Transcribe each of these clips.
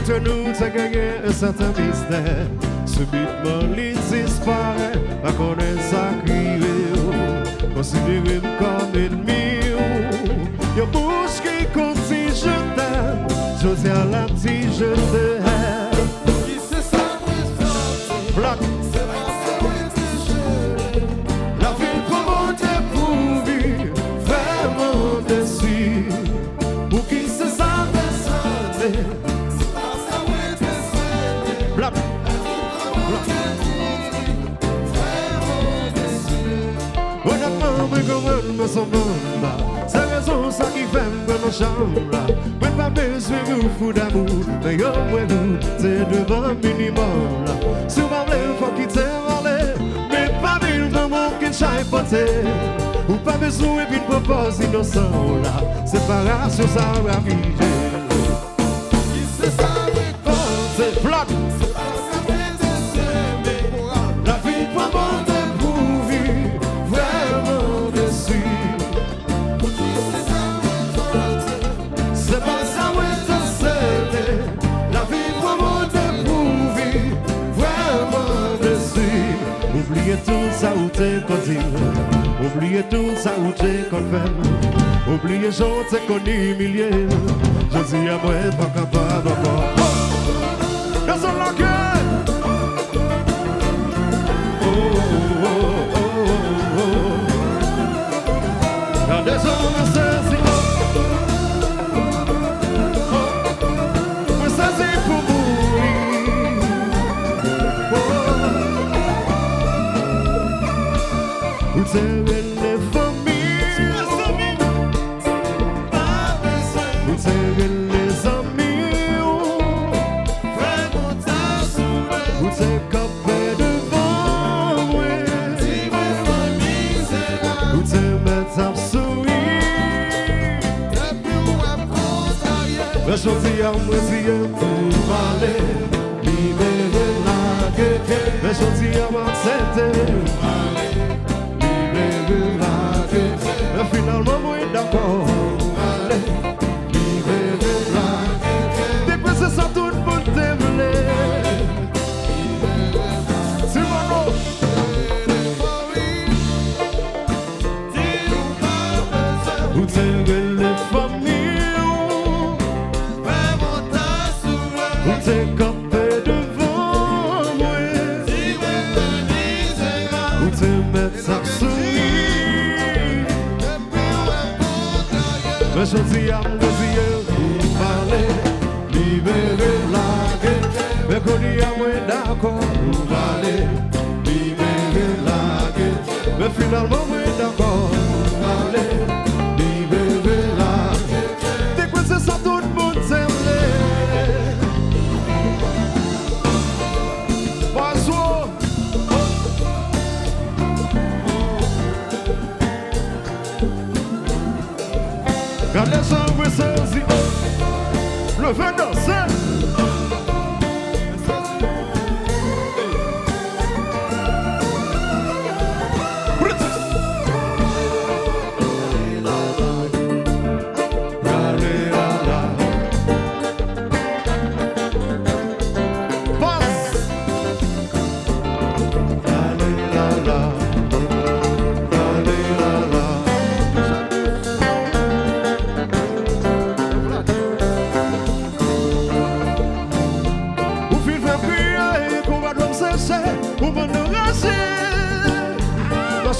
Entre nous, t'as gagné un certain mystère. Subitement, il disparaît. Pas connaître ça crier. Considérez comme ennemi. Y'a bouche qui continue, je t'aime. Je dis à la petite, je t'aime. Qui c'est ça, Black. La vie pour monter pour vivre, vraiment déçu. Pour qui c'est ça, santé. Black. Honnêtement, mais comment me semble. C'est raison ça qui fait me dans chambre. Mais pas besoin de fou d'amour. Mais yo, moi, c'est devant le minimum. Si vous voulez, faut quitter aller. Mais pas mille moments qui n'chaille pas. Ou pas besoin d'une propose innocent là. Séparation, ça va viger. Qui c'est ça, c'est flat. La vie pas monter pour vivre, vraiment déçu. C'est pas ça où est la vie pas monter pour vivre, vraiment déçu. Oubliez tout ça où t'es connu, oubliez tout ça où t'es connu. Oubliez gens t'es connu humilié. Je dis à moi pas capable encore. That's all I can. Now there's all I say. We're saying for mourir. Vous savez les familles. Vous savez les amis. Vous savez qu'après devant moi. Vous savez mettre à sourire. Je dis à moi si je peux parler, libérer la gueule. Je dis à moi c'était libérer la gueule. Finalement moi d'accord, libérer la gueule. Depuis c'est ça tout le monde t'aimait. C'est mon nom. Vous savez les familles. Vous t'es campé devant moi. Vous t'es mettre à sourire. Je dis à mes yeux pour parler, libérer la gueule. Mais qu'on y a moins d'accord pour parler, libérer la gueule. Mais finalement moins d'accord pour parler, libérer la gueule. Dès que c'est ça tout le monde s'aime. Quand les hommes saisis, le vent danser.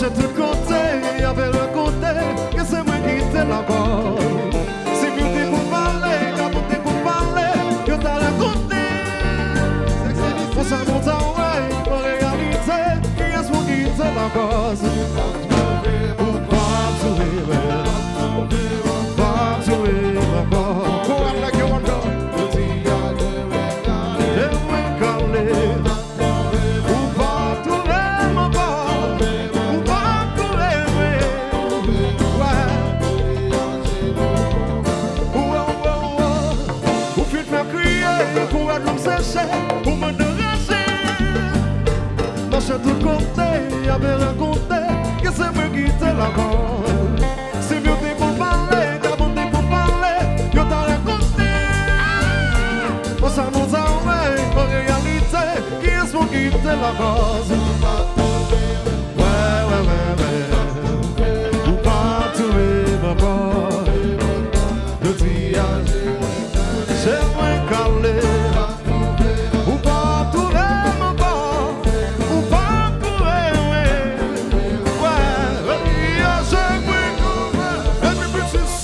J'ai tout compté, avait raconté que c'est moi qui t'ai encore. Si vous t'es pour parler, quand vous t'es pour parler, que t'as raconté. Faut ça monte en réalité, qui est-ce qui t'ai encore. Pour pas trouver, pas trouver encore. Go out like you want to. Pour me déranger, moi j'ai tout compté, j'avais raconté que c'est moi qui t'ai encore. Si mieux t'es pour parler, t'as bon t'es pour parler, je t'ai raconté. quitte la cause. Ouais, ouais, ouais, ouais. Ou pas trouver ma cause. Le triage, c'est moins calé. Ou pas trouver ma cause. Ou pas trouver, ouais. Ouais, ouais, c'est moins calé. Let me preach this.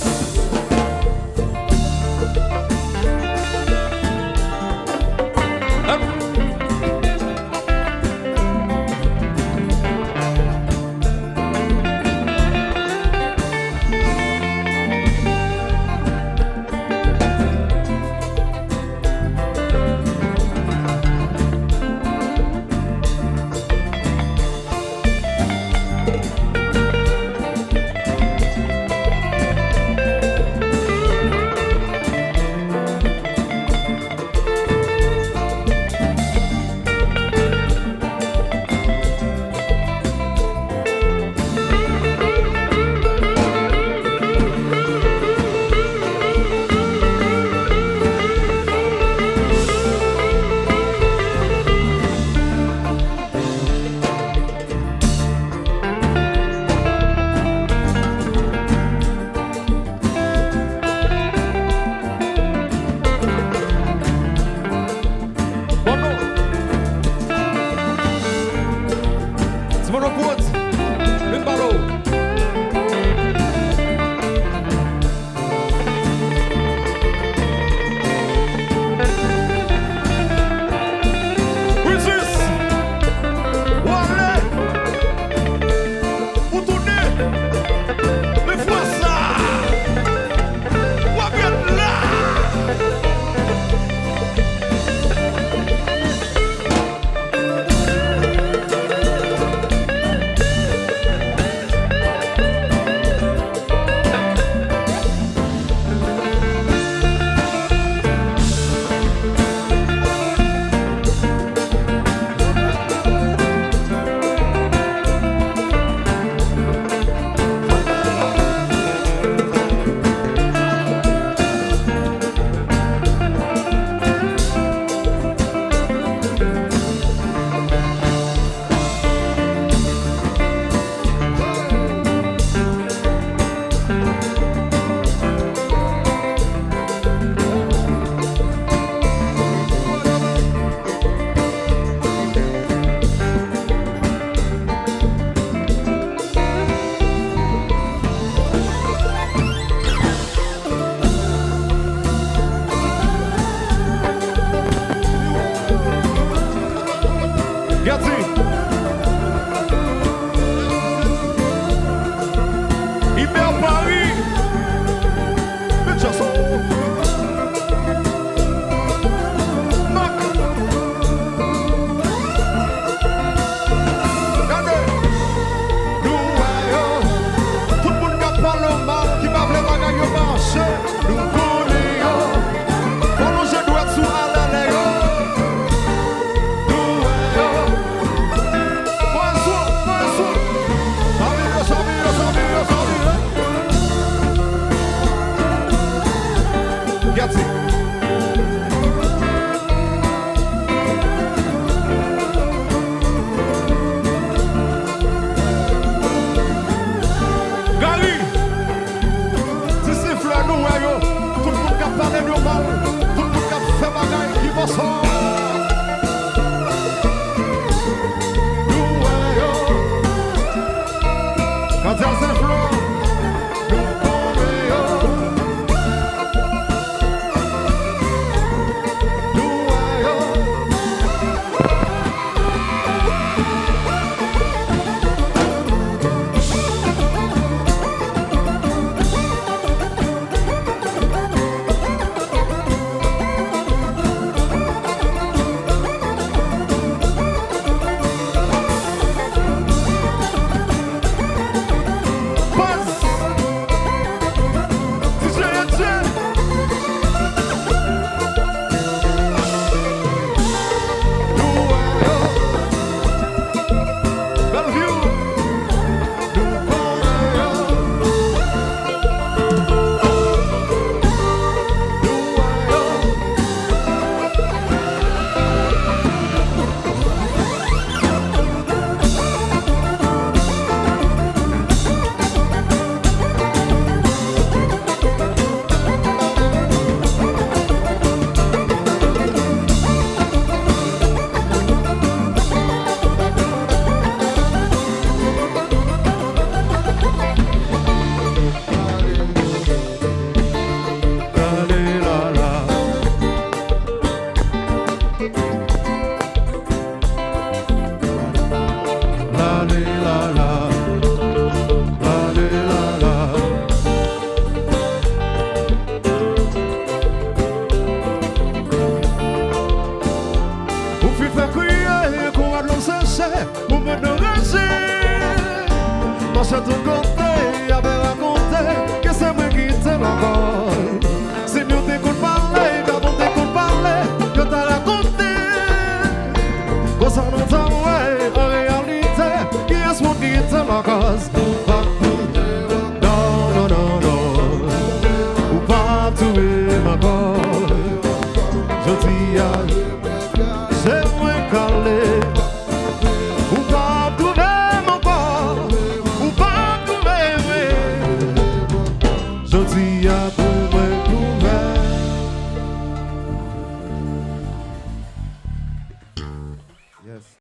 Yes.